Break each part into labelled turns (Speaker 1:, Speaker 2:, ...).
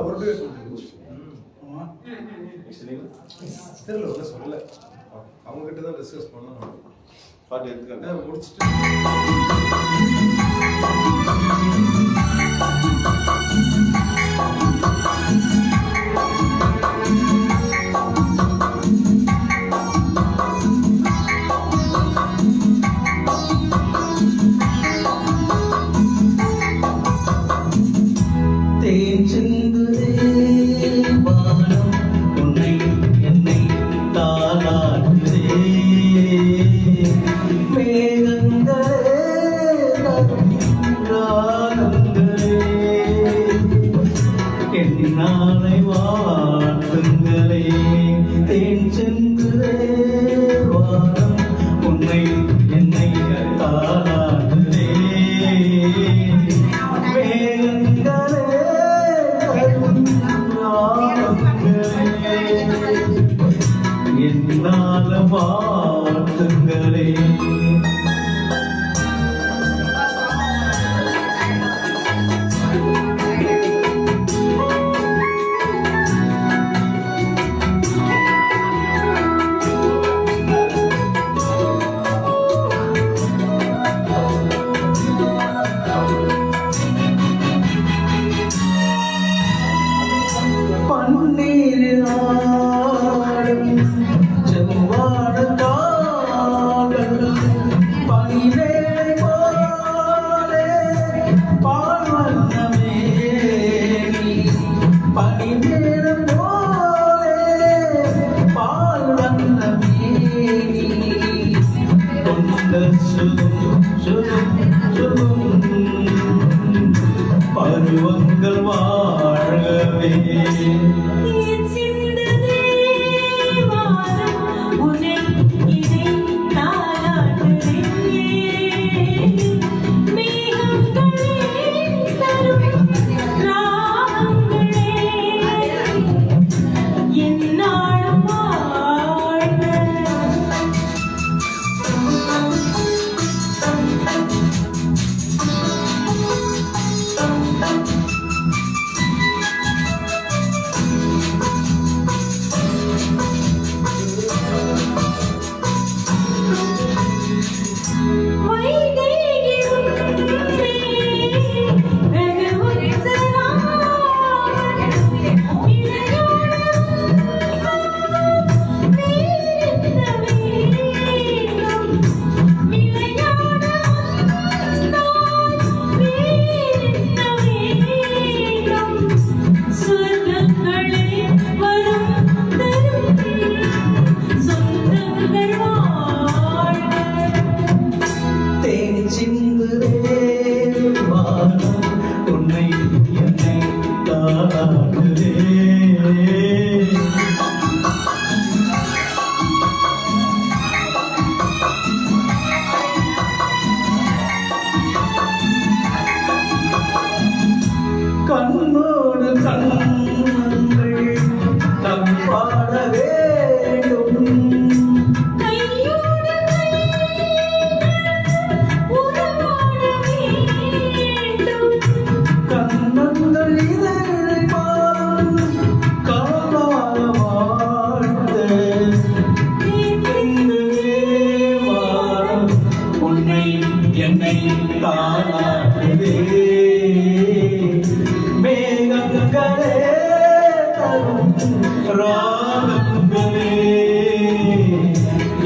Speaker 1: ஒரு பேர் தெரியல சொல்லல அவங்க கிட்ட தான் டிஸ்கஸ் பண்ணணும். பாட்டு எடுத்துக்காங்க முடிச்சுட்டு
Speaker 2: நாளை வாழ்த்துங்களே தேன் சென்று வாரம் உன்னை என்னை தாளாடுதே மேகங்களே என்னால வாழ்த்துங்களே பருவங்கள் வாழவே உன்னை என்னை தாளாடுதே கண்ணோடு கண்ணங்கள் தப்பாட வேண்டும் என்னை தாளாடுதே மேகங்களே தரும் ராகங்களே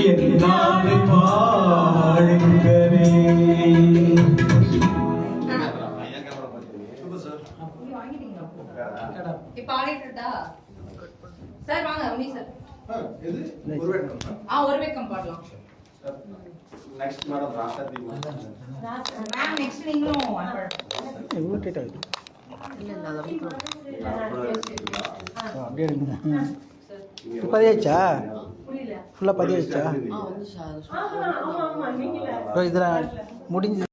Speaker 2: என்னாலே வாழுங்களே.
Speaker 3: சார் வாங்க அம்மி சார் ஒரு வேக்கம் பாடலாம்.
Speaker 1: நெக்ஸ்ட் மேடம் ராஷ்டிரதி
Speaker 3: மேம் நெக்ஸ்ட் நீங்களும்
Speaker 4: எவ்வளோ டேட் ஆகுது அப்படியே எடுங்க பதியாச்சா ஃபுல்லாக பதியாச்சா இதில் முடிஞ்சு